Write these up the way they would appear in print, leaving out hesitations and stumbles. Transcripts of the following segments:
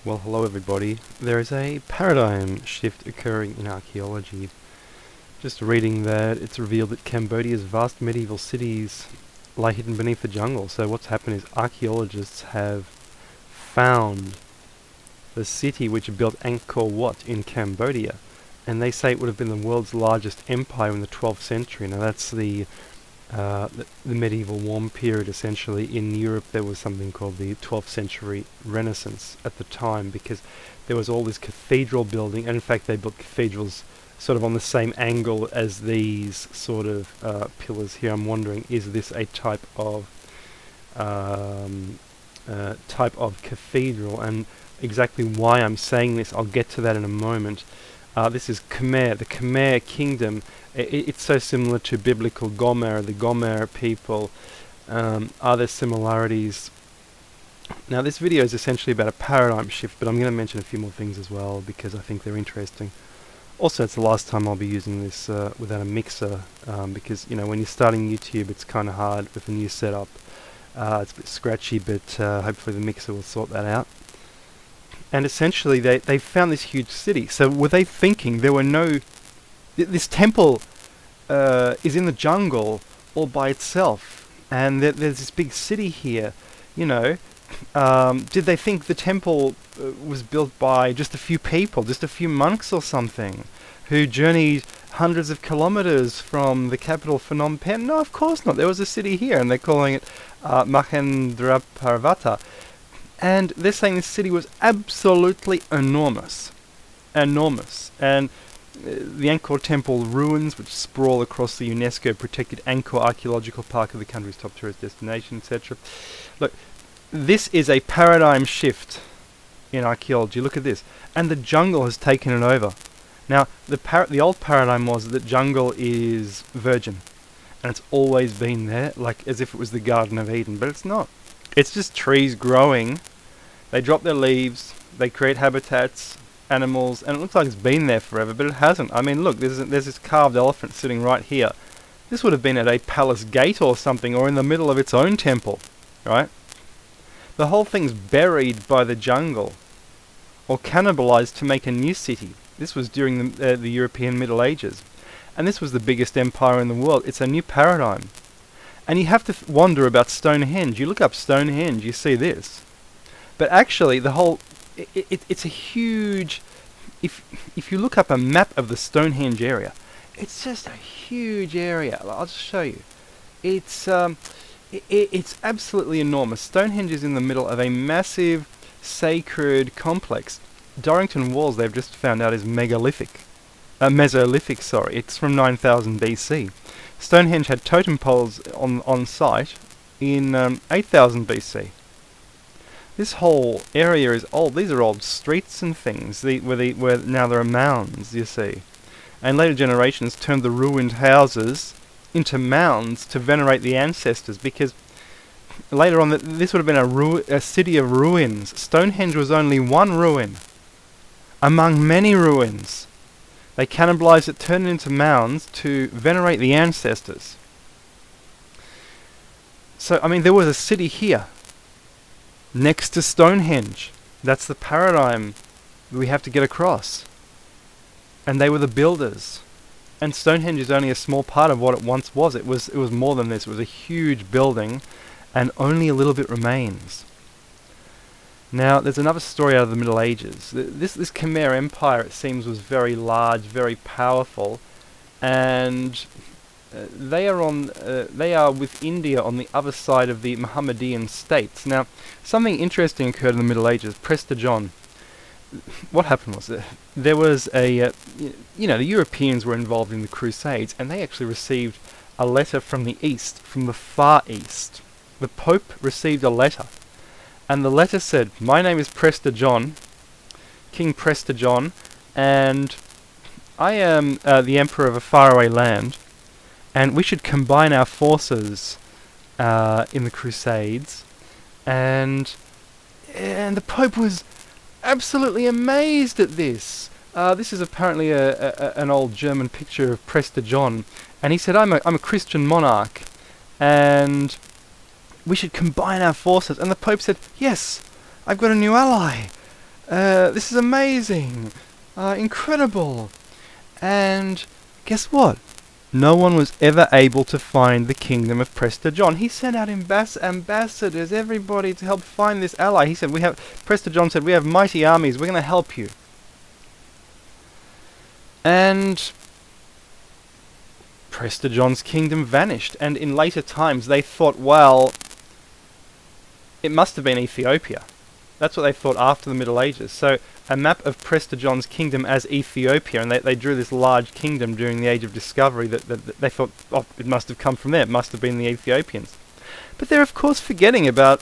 Well, hello everybody. There is a paradigm shift occurring in archaeology. Just reading that it's revealed that Cambodia's vast medieval cities lie hidden beneath the jungle. So what's happened is archaeologists have found the city which built Angkor Wat in Cambodia, and they say it would have been the world's largest empire in the 12th century. Now that's the medieval warm period. Essentially in Europe there was something called the 12th century Renaissance at the time, because there was all this cathedral building, and in fact they built cathedrals sort of on the same angle as these sort of pillars here. I'm wondering, is this a type of cathedral? And exactly why I'm saying this, I'll get to that in a moment. This is Khmer, the Khmer kingdom. It's so similar to biblical Gomer, the Gomer people. Are there similarities? Now this video is essentially about a paradigm shift, but I'm going to mention a few more things as well because I think they're interesting. Also, it's the last time I'll be using this without a mixer, because you know, when you're starting YouTube it's kind of hard with a new setup. It's a bit scratchy, but hopefully the mixer will sort that out. And essentially they found this huge city. So were they thinking there were no... this temple is in the jungle all by itself, and there's this big city here, you know. Did they think the temple was built by just a few people, just a few monks or something, who journeyed hundreds of kilometers from the capital Phnom Penh? No, of course not. There was a city here, and they're calling it Mahendraparvata. And they're saying this city was absolutely enormous. Enormous. And the Angkor Temple ruins, which sprawl across the UNESCO-protected Angkor Archaeological Park of the country's top tourist destination, etc. Look, this is a paradigm shift in archaeology. Look at this. And the jungle has taken it over. Now, the old paradigm was that jungle is virgin. And it's always been there, like as if it was the Garden of Eden. But it's not. It's just trees growing. They drop their leaves. They create habitats, animals, and it looks like it's been there forever, but it hasn't. I mean, look, there's this carved elephant sitting right here. This would have been at a palace gate or something, or in the middle of its own temple, right? The whole thing's buried by the jungle, or cannibalized to make a new city. This was during the European Middle Ages, and this was the biggest empire in the world. It's a new paradigm. And you have to wonder about Stonehenge. You look up Stonehenge, you see this. But actually, the whole... It's a huge... If you look up a map of the Stonehenge area, it's just a huge area. I'll just show you. It's absolutely enormous. Stonehenge is in the middle of a massive sacred complex. Dorrington Walls, they've just found out, is Mesolithic, sorry. It's from 9000 BC. Stonehenge had totem poles on site in 8000 BC. This whole area is old. These are old streets and things, where now there are mounds, you see. And later generations turned the ruined houses into mounds to venerate the ancestors, because later on this would have been a city of ruins. Stonehenge was only one ruin among many ruins. They cannibalized it, turned it into mounds to venerate the ancestors. So, I mean, there was a city here, next to Stonehenge. That's the paradigm we have to get across. And they were the builders. And Stonehenge is only a small part of what it once was. It was more than this. It was a huge building, and only a little bit remains. Now, there's another story out of the Middle Ages. This Khmer Empire, it seems, was very large, very powerful, and they are with India on the other side of the Mohammedan states. Now, something interesting occurred in the Middle Ages. Prester John. What happened was there was a, you know, the Europeans were involved in the Crusades, and they actually received a letter from the East, from the Far East. The Pope received a letter. And the letter said, "My name is Prester John, King Prester John, and I am the Emperor of a faraway land, and we should combine our forces in the Crusades." And the Pope was absolutely amazed at this. This is apparently an old German picture of Prester John, and he said, I'm a Christian monarch, and we should combine our forces. And the Pope said, yes, I've got a new ally. This is amazing! Incredible! And guess what? No one was ever able to find the kingdom of Prester John. He sent out ambassadors, everybody to help find this ally. He said, Prester John said, we have mighty armies, we're going to help you. And Prester John's kingdom vanished. And in later times they thought, well, it must have been Ethiopia. That's what they thought after the Middle Ages. So a map of Prester John's kingdom as Ethiopia, and they drew this large kingdom during the Age of Discovery that they thought, oh, it must have come from there, it must have been the Ethiopians. But they're of course forgetting about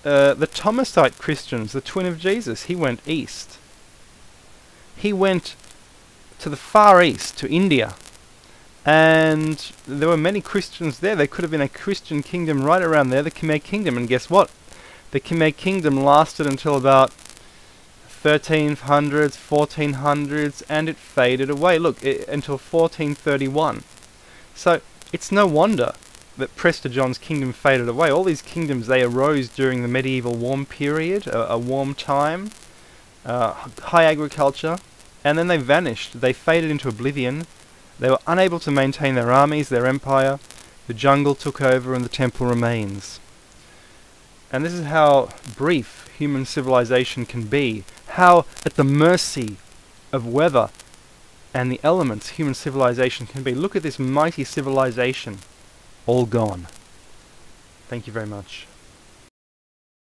the Thomasite Christians, the twin of Jesus. He went east. He went to the Far East, to India. And there were many Christians there. There could have been a Christian kingdom right around there, the Khmer Kingdom. And guess what? The Khmer Kingdom lasted until about 1300s, 1400s, and it faded away. Look, until 1431. So it's no wonder that Prester John's kingdom faded away. All these kingdoms, they arose during the medieval warm period, a warm time, high agriculture, and then they vanished. They faded into oblivion. They were unable to maintain their armies, their empire. The jungle took over and the temple remains. And this is how brief human civilization can be. How at the mercy of weather and the elements human civilization can be. Look at this mighty civilization. All gone. Thank you very much.